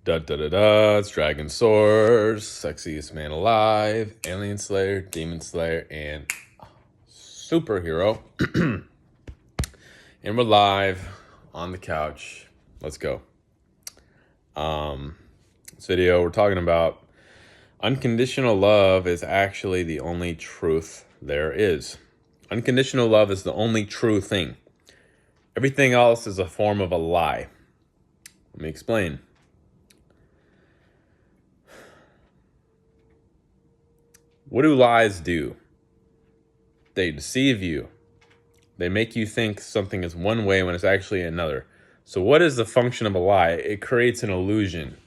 Da da da da, it's Dragon Source, sexiest man alive, alien slayer, demon slayer, and superhero. And we're live on the couch. Let's go. This video, we're talking about unconditional love is actually the only truth there is. Unconditional love is the only true thing. Everything else is a form of a lie. Let me explain. What do lies do? They deceive you. They make you think something is one way when it's actually another. So what is the function of a lie? It creates an illusion.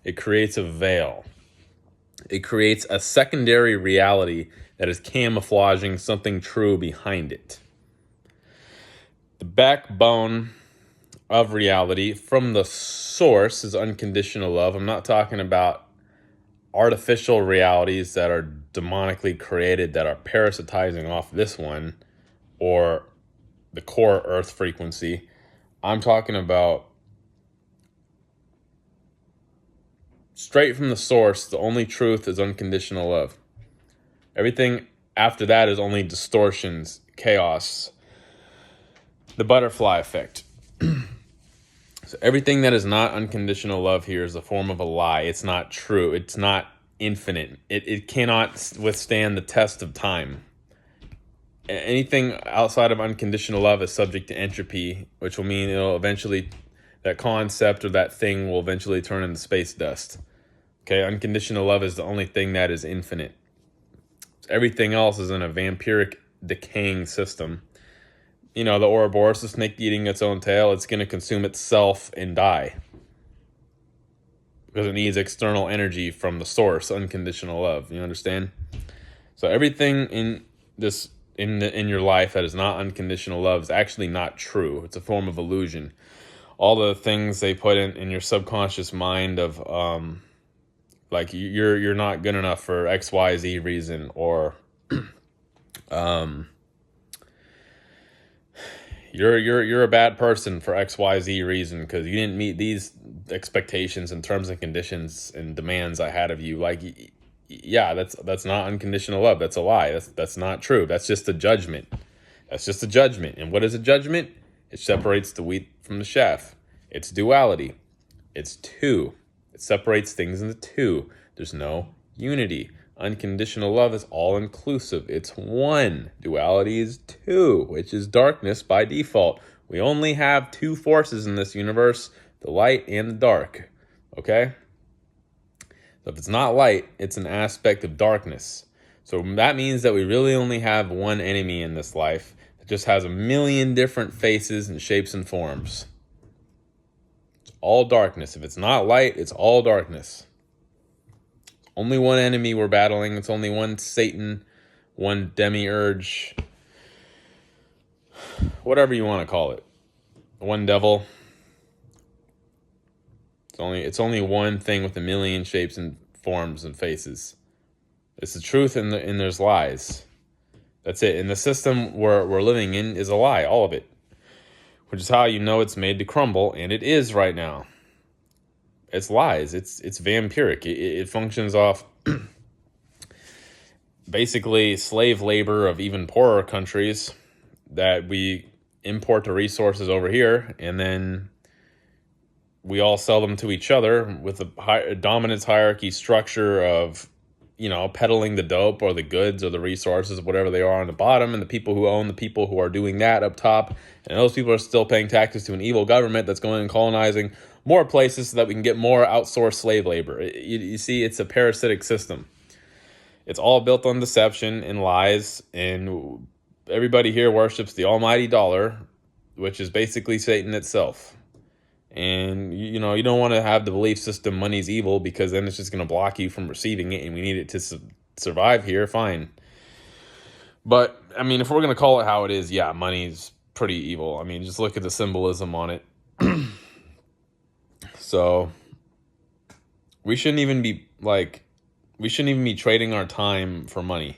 It creates a veil. It creates a secondary reality that is camouflaging something true behind it. The backbone of reality from the source is unconditional love. I'm not talking about artificial realities that are demonically created that are parasitizing off this one or the core earth frequency. I'm talking about straight from the source. The only truth is unconditional love. Everything after that is only distortions, chaos, the butterfly effect. So everything that is not unconditional love here is a form of a lie. It's not true. It's not infinite. It cannot withstand the test of time. Anything outside of unconditional love is subject to entropy, which will mean that concept or that thing will eventually turn into space dust. Okay, unconditional love is the only thing that is infinite. Everything else is in a vampiric decaying system. You know, the Ouroboros, the snake eating its own tail, it's going to consume itself and die. Because it needs external energy from the source, unconditional love. You understand? So everything in this in your life that is not unconditional love is actually not true. It's a form of illusion. All the things they put in your subconscious mind of like you're not good enough for XYZ reason, or you're a bad person for XYZ reason because you didn't meet these expectations and terms and conditions and demands I had of you. Like, yeah, that's not unconditional love. That's a lie. That's not true. That's just a judgment. That's just a judgment. And what is a judgment? It separates the wheat from the chaff. It's duality. It's two. It separates things into two. There's no unity. Unconditional love is all-inclusive. It's one. Duality is two, which is darkness by default. We only have two forces in this universe, the light and the dark. Okay? So if it's not light, it's an aspect of darkness. So that means that we really only have one enemy in this life that just has a million different faces and shapes and forms. It's all darkness. If it's not light, it's all darkness. Only one enemy we're battling. It's only one Satan, one demiurge, whatever you want to call it. One devil. It's only one thing with a million shapes and forms and faces. It's the truth and there's lies. That's it. And the system we're living in is a lie, all of it. Which is how you know it's made to crumble, and it is right now. It's lies. It's vampiric. It functions off basically slave labor of even poorer countries that we import the resources over here, and then we all sell them to each other with a dominance hierarchy structure of, peddling the dope or the goods or the resources, whatever they are on the bottom, and the people who own the people who are doing that up top. And those people are still paying taxes to an evil government that's going and colonizing more places so that we can get more outsourced slave labor. You see, it's a parasitic system. It's all built on deception and lies, and everybody here worships the almighty dollar, which is basically Satan itself. And, you don't want to have the belief system money's evil, because then it's just going to block you from receiving it, and we need it to survive here, fine. But, if we're going to call it how it is, yeah, money's pretty evil. Just look at the symbolism on it. So, we shouldn't even be trading our time for money.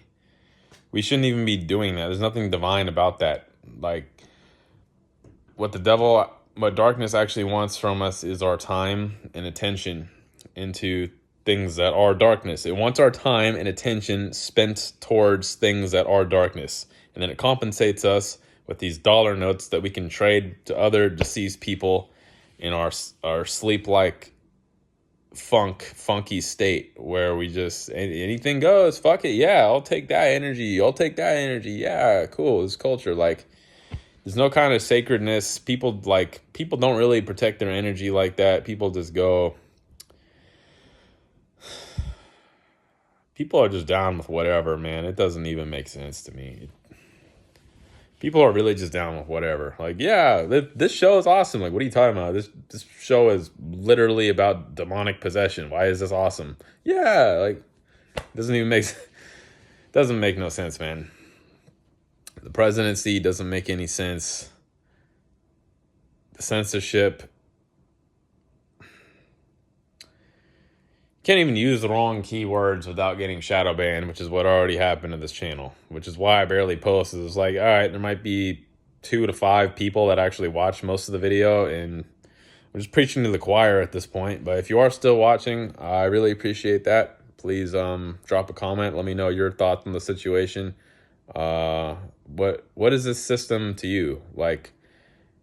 We shouldn't even be doing that. There's nothing divine about that. Like, what darkness actually wants from us is our time and attention. into things that are darkness. It wants our time and attention spent towards things that are darkness. And then it compensates us with these dollar notes that we can trade to other deceased people in our sleep-like funky state, where we just, anything goes, fuck it, yeah, I'll take that energy, yeah, cool, it's culture. Like, there's no kind of sacredness. People don't really protect their energy like that. People just go, people are just down with whatever, man. It doesn't even make sense to me. People are really just down with whatever. Like, yeah, this show is awesome. Like, what are you talking about? This show is literally about demonic possession. Why is this awesome? Yeah, like, doesn't make no sense, man. The presidency doesn't make any sense. The censorship. Can't even use the wrong keywords without getting shadow banned, which is what already happened to this channel, which is why I barely post. It's like, all right, there might be 2 to 5 people that actually watch most of the video, and I'm just preaching to the choir at this point. But if you are still watching, I really appreciate that. Please drop a comment. Let me know your thoughts on the situation. What is this system to you? Like,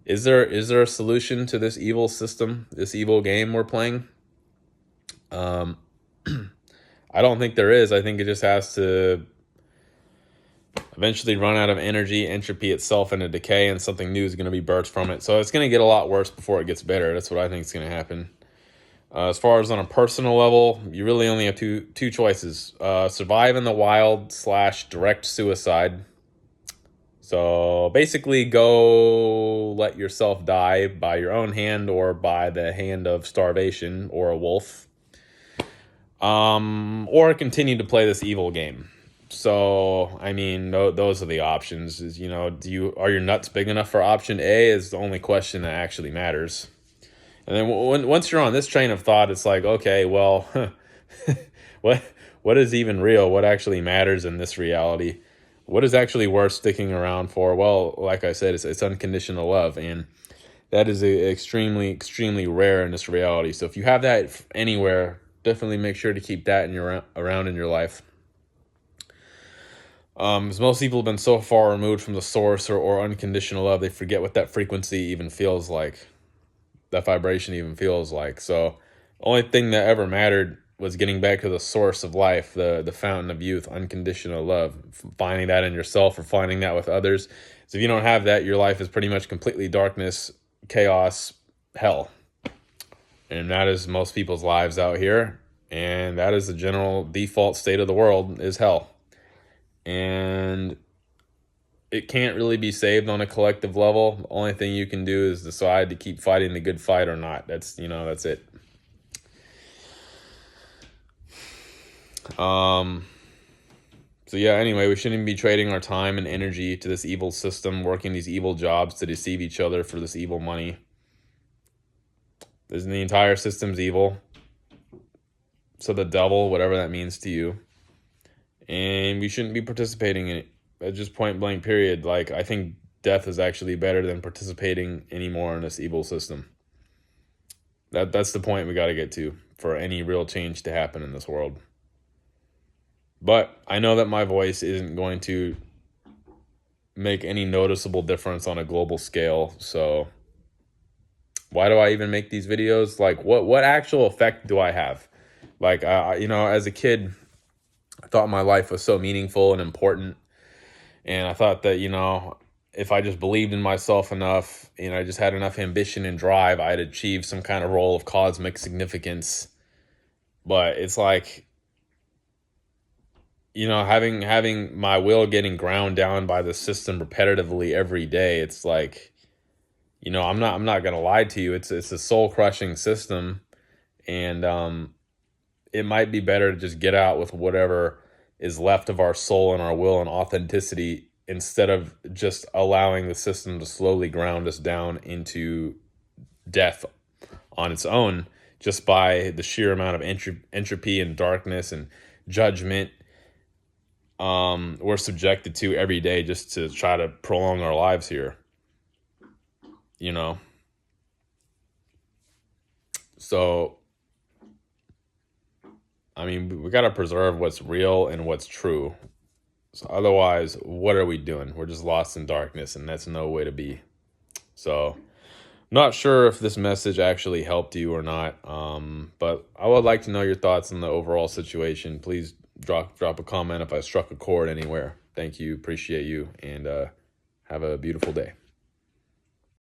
is there a solution to this evil system, this evil game we're playing? I don't think there is. I think it just has to eventually run out of energy, entropy itself into decay, and something new is going to be birthed from it. So it's going to get a lot worse before it gets better. That's what I think is going to happen. As far as on a personal level, you really only have two choices. Survive in the wild / direct suicide. So basically go let yourself die by your own hand or by the hand of starvation or a wolf. Or continue to play this evil game. So, I mean, those are the options. Is, are your nuts big enough for option A is the only question that actually matters. And then once you're on this train of thought, it's like, okay, well, what is even real? What actually matters in this reality? What is actually worth sticking around for? Well, like I said, it's unconditional love, and that is extremely, extremely rare in this reality. So if you have that anywhere, definitely make sure to keep that around in your life. Because most people have been so far removed from the source or unconditional love, they forget what that frequency even feels like, that vibration even feels like. So the only thing that ever mattered was getting back to the source of life, the fountain of youth, unconditional love, finding that in yourself or finding that with others. So if you don't have that, your life is pretty much completely darkness, chaos, hell. And that is most people's lives out here. And that is the general default state of the world, is hell. And it can't really be saved on a collective level. The only thing you can do is decide to keep fighting the good fight or not. That's it. So yeah, anyway, we shouldn't be trading our time and energy to this evil system, working these evil jobs to deceive each other for this evil money. The entire system's evil. So the devil, whatever that means to you. And we shouldn't be participating in it. At just point blank period. Like, I think death is actually better than participating anymore in this evil system. That's the point we got to get to for any real change to happen in this world. But I know that my voice isn't going to make any noticeable difference on a global scale. So why do I even make these videos? Like, what actual effect do I have? Like, as a kid, I thought my life was so meaningful and important. And I thought that, if I just believed in myself enough, I just had enough ambition and drive, I'd achieve some kind of role of cosmic significance. But it's like, having my will getting ground down by the system repetitively every day, it's like, I'm not gonna lie to you. It's a soul crushing system, and it might be better to just get out with whatever is left of our soul and our will and authenticity, instead of just allowing the system to slowly ground us down into death on its own, just by the sheer amount of entropy and darkness and judgment we're subjected to every day, just to try to prolong our lives here. So I mean, we got to preserve what's real and what's true. So otherwise, what are we doing? We're just lost in darkness, and that's no way to be. So, not sure if this message actually helped you or not, but I would like to know your thoughts on the overall situation. Please drop a comment if I struck a chord anywhere. Thank you, appreciate you, and have a beautiful day.